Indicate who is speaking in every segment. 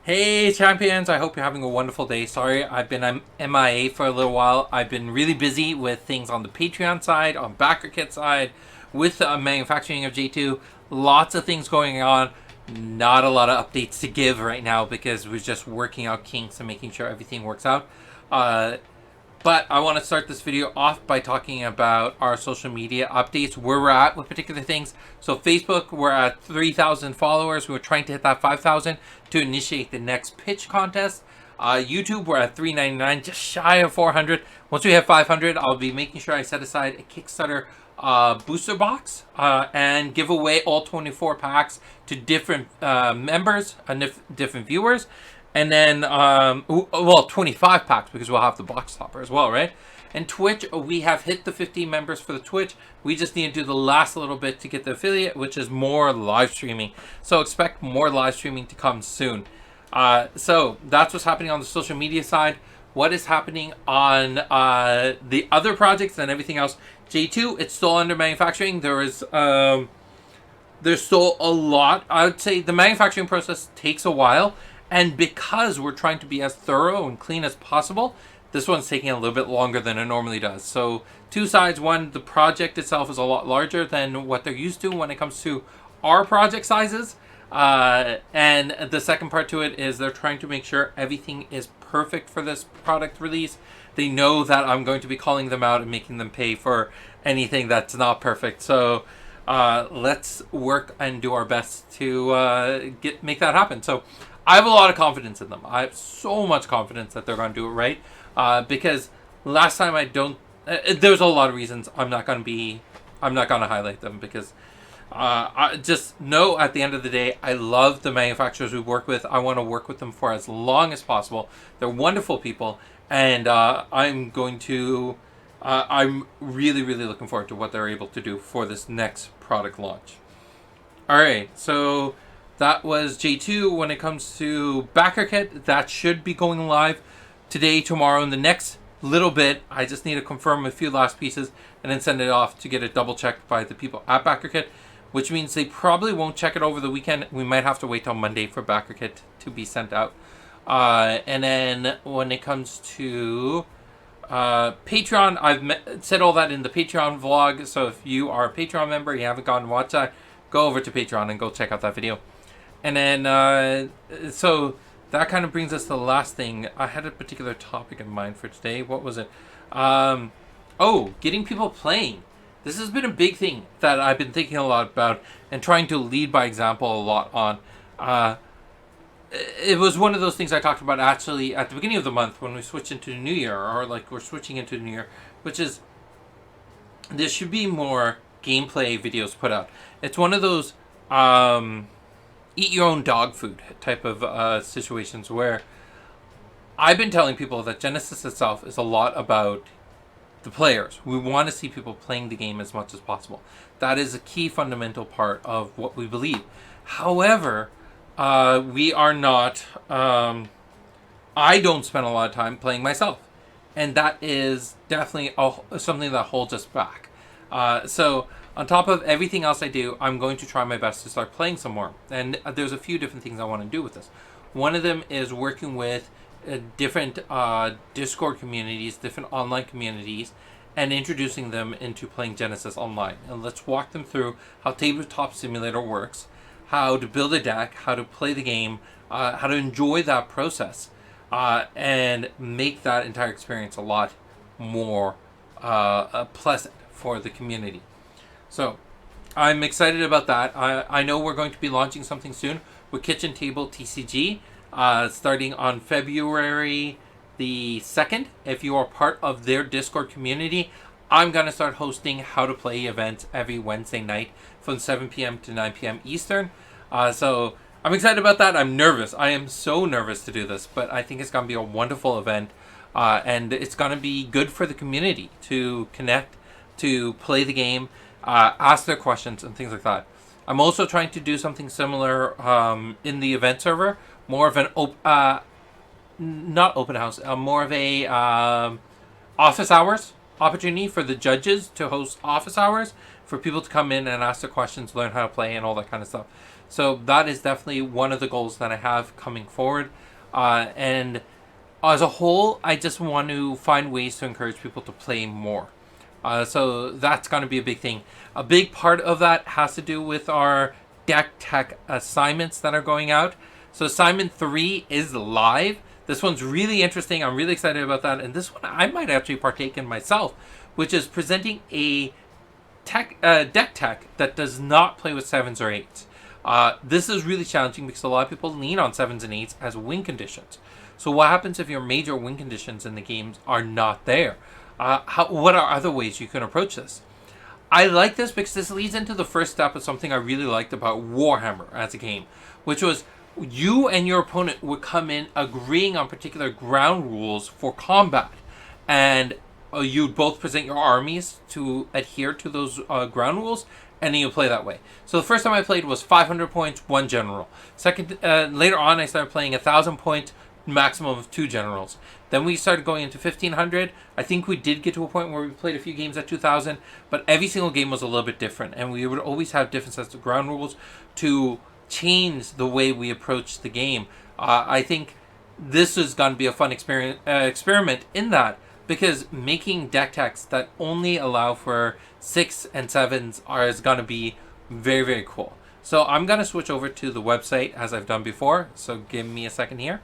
Speaker 1: Hey champions, I hope you're having a wonderful day. Sorry, I've been MIA for a little while. I've been really busy with things on the Patreon side, on BackerKit side, with the manufacturing of J2. Lots of things going on. Not a lot of updates to give right now because we're just working out kinks and making sure everything works out. But I want to start this video off by talking about our social media updates, where we're at with particular things. So Facebook, we're at 3,000 followers. We're trying to hit that 5,000 to initiate the next pitch contest. YouTube, we're at 399, just shy of 400. Once we have 500, I'll be making sure I set aside a Kickstarter booster box and give away all 24 packs to different members and different viewers. And then, 25 packs because we'll have the box topper as well, right? And Twitch, we have hit the 50 members for the Twitch. We just need to do the last little bit to get the affiliate, which is more live streaming. So expect more live streaming to come soon. So that's what's happening on the social media side. What is happening on the other projects and everything else? J2, it's still under manufacturing. There's still a lot. I would say the manufacturing process takes a while. And because we're trying to be as thorough and clean as possible, this one's taking a little bit longer than it normally does. So two sides. One, the project itself is a lot larger than what they're used to when it comes to our project sizes. And the second part to it is they're trying to make sure everything is perfect for this product release. They know that I'm going to be calling them out and making them pay for anything that's not perfect. So let's work and do our best to make that happen. So I have a lot of confidence in them. I have so much confidence that they're going to do it right. Because last time there's a lot of reasons I'm not going to highlight them because I just know at the end of the day, I love the manufacturers we work with. I want to work with them for as long as possible. They're wonderful people. And I'm really, really looking forward to what they're able to do for this next product launch. All right, so that was J2. When it comes to BackerKit, that should be going live today, tomorrow, in the next little bit. I just need to confirm a few last pieces and then send it off to get it double checked by the people at BackerKit, which means they probably won't check it over the weekend. We might have to wait till Monday for BackerKit to be sent out. And then when it comes to Patreon, I've said all that in the Patreon vlog. So if you are a Patreon member, you haven't gone and watched that, go over to Patreon and go check out that video. And then, so that kind of brings us to the last thing. I had a particular topic in mind for today. What was it? Getting people playing. This has been a big thing that I've been thinking a lot about and trying to lead by example a lot on. It was one of those things I talked about actually at the beginning of the month when we switched into the new year, or like we're switching into the new year, which is there should be more gameplay videos put out. It's one of those eat your own dog food type of situations where I've been telling people that Genesis itself is a lot about the players. We want to see people playing the game as much as possible. That is a key fundamental part of what we believe. However, we are not, I don't spend a lot of time playing myself. And that is definitely something that holds us back. So on top of everything else I do, I'm going to try my best to start playing some more. And there's a few different things I want to do with this. One of them is working with different Discord communities, different online communities, and introducing them into playing Genesis online. And let's walk them through how Tabletop Simulator works, how to build a deck, how to play the game, how to enjoy that process, and make that entire experience a lot more pleasant for the community. So I'm excited about that. I know we're going to be launching something soon with Kitchen Table TCG, starting on February the 2nd. If you are part of their Discord community, I'm going to start hosting how to play events every Wednesday night from 7 p.m. to 9 p.m. Eastern. So I'm excited about that. I'm nervous. I am so nervous to do this, but I think it's going to be a wonderful event. And it's going to be good for the community to connect, to play the game, ask their questions and things like that. I'm also trying to do something similar in the event server, more of an not open house, more of a office hours opportunity for the judges to host office hours for people to come in and ask their questions, learn how to play, and all that kind of stuff. So that is definitely one of the goals that I have coming forward. And as a whole, I just want to find ways to encourage people to play more. So that's going to be a big thing. A big part of that has to do with our deck tech assignments that are going out. So assignment 3 is live. This one's really interesting. I'm really excited about that. And this one I might actually partake in myself, which is presenting a deck tech that does not play with 7s or 8s. This is really challenging because a lot of people lean on 7s and 8s as win conditions. So what happens if your major win conditions in the games are not there? What are other ways you can approach this? I like this because this leads into the first step of something I really liked about Warhammer as a game, which was you and your opponent would come in agreeing on particular ground rules for combat, and you'd both present your armies to adhere to those ground rules, and then you play that way. So the first time I played was 500 points, 1 general. Later on, I started playing 1,000 points, maximum of 2 generals. Then we started going into 1,500. I think we did get to a point where we played a few games at 2,000, but every single game was a little bit different, and we would always have different sets of ground rules to change the way we approach the game. I think this is going to be a fun experiment in that, because making deck techs that only allow for 6 and 7s is going to be very, very cool. So I'm going to switch over to the website as I've done before, so give me a second here.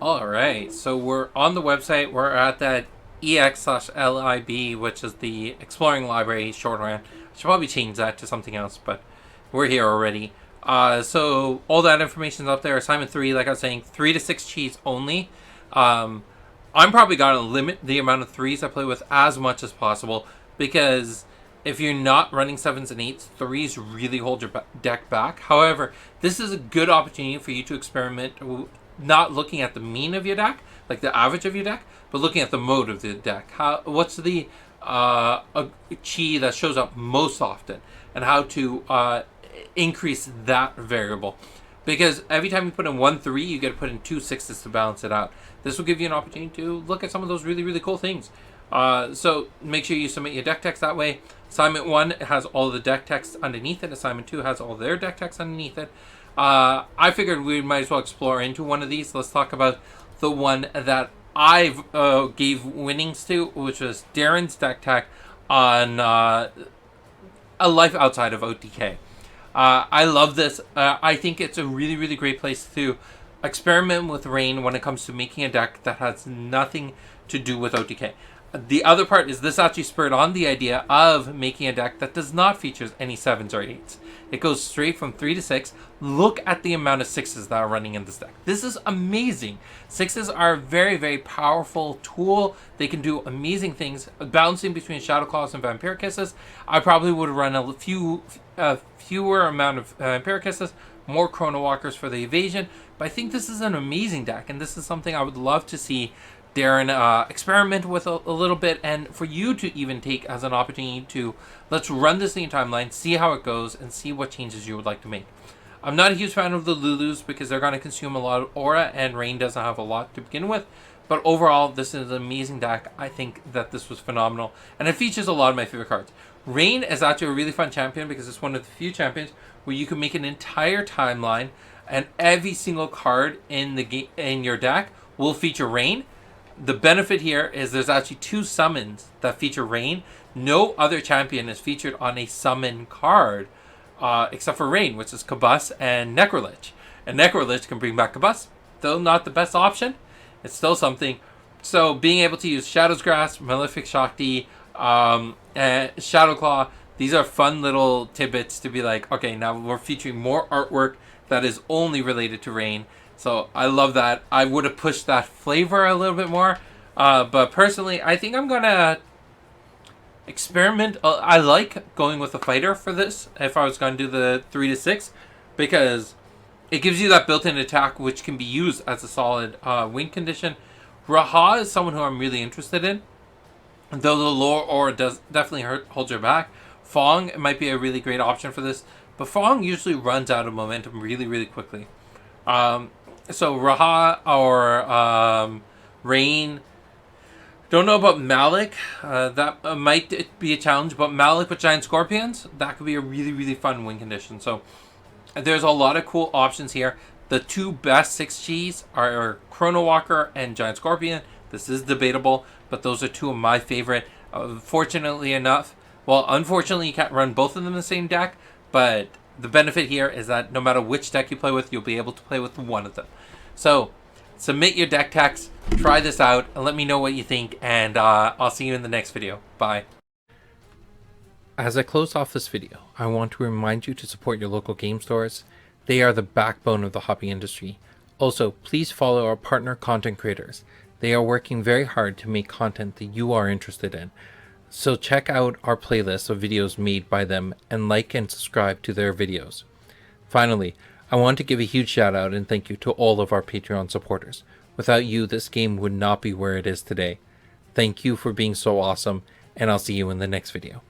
Speaker 1: Alright, so we're on the website. We're at that EX/LIB, which is the Exploring Library shorthand. I should probably change that to something else, but we're here already. So all that information is up there. Assignment 3, like I was saying, 3 to 6 cheats only. I'm probably going to limit the amount of 3s I play with as much as possible, because if you're not running 7s and 8s, 3s really hold your deck back. However, this is a good opportunity for you to experiment, not looking at the mean of your deck, like the average of your deck, but looking at the mode of the deck. What's the chi that shows up most often, and how to increase that variable. Because every time you put in 1 3, you get to put in 2 6s to balance it out. This will give you an opportunity to look at some of those really, really cool things. So make sure you submit your deck text that way. Assignment 1 has all the deck text underneath it. Assignment 2 has all their deck text underneath it. I figured we might as well explore into one of these. Let's talk about the one that I gave winnings to, which was Darren's deck tech on A Life Outside of OTK. I love this. I think it's a really, really great place to experiment with Rain when it comes to making a deck that has nothing to do with OTK. The other part is this actually spurred on the idea of making a deck that does not feature any 7s or 8s. It goes straight from 3 to 6. Look at the amount of 6s that are running in this deck. This is amazing. 6s are a very, very powerful tool. They can do amazing things. Balancing between Shadow Claws and Vampire Kisses. I probably would run a fewer amount of Vampire Kisses, more Chrono Walkers for the evasion. But I think this is an amazing deck, and this is something I would love to see Darren experiment with a little bit, and for you to even take as an opportunity to let's run this in your timeline, see how it goes, and see what changes you would like to make. I'm not a huge fan of the Lulus because they're going to consume a lot of aura, and Rain doesn't have a lot to begin with. But overall, this is an amazing deck. I think that this was phenomenal, and it features a lot of my favorite cards. Rain is actually a really fun champion because it's one of the few champions where you can make an entire timeline, and every single card in the in your deck will feature Rain. The benefit here is there's actually 2 summons that feature Rain. No other champion is featured on a summon card except for Rain, which is Kabus and Necrolich. And Necrolich can bring back Kabus, though not the best option. It's still something. So being able to use Shadow's Grasp, Malefic Shakti, and Shadow Claw, these are fun little tidbits to be like, okay, now we're featuring more artwork that is only related to Rain. So I love that. I would have pushed that flavor a little bit more. But personally, I think I'm going to experiment. I like going with a fighter for this if I was going to do the 3 to 6. Because it gives you that built-in attack which can be used as a solid win condition. Raha is someone who I'm really interested in. Though the lore aura does definitely hold your back. Fong might be a really great option for this. But Fong usually runs out of momentum really, really quickly. So Raha or Rain, Don't know about Malik. That might be a challenge, but Malik with Giant Scorpions, that could be a really, really fun win condition. So there's a lot of cool options here. The two best 6Gs are Chrono Walker and Giant Scorpion. This is debatable, but those are two of my favorite. Unfortunately, you can't run both of them in the same deck, but the benefit here is that no matter which deck you play with, you'll be able to play with one of them. So submit your deck text, try this out, and let me know what you think, and I'll see you in the next video. Bye. As I close off this video, I want to remind you to support your local game stores. They are the backbone of the hobby industry. Also, please follow our partner content creators. They are working very hard to make content that you are interested in. So check out our playlist of videos made by them and like and subscribe to their videos. Finally, I want to give a huge shout out and thank you to all of our Patreon supporters. Without you, this game would not be where it is today. Thank you for being so awesome, and I'll see you in the next video.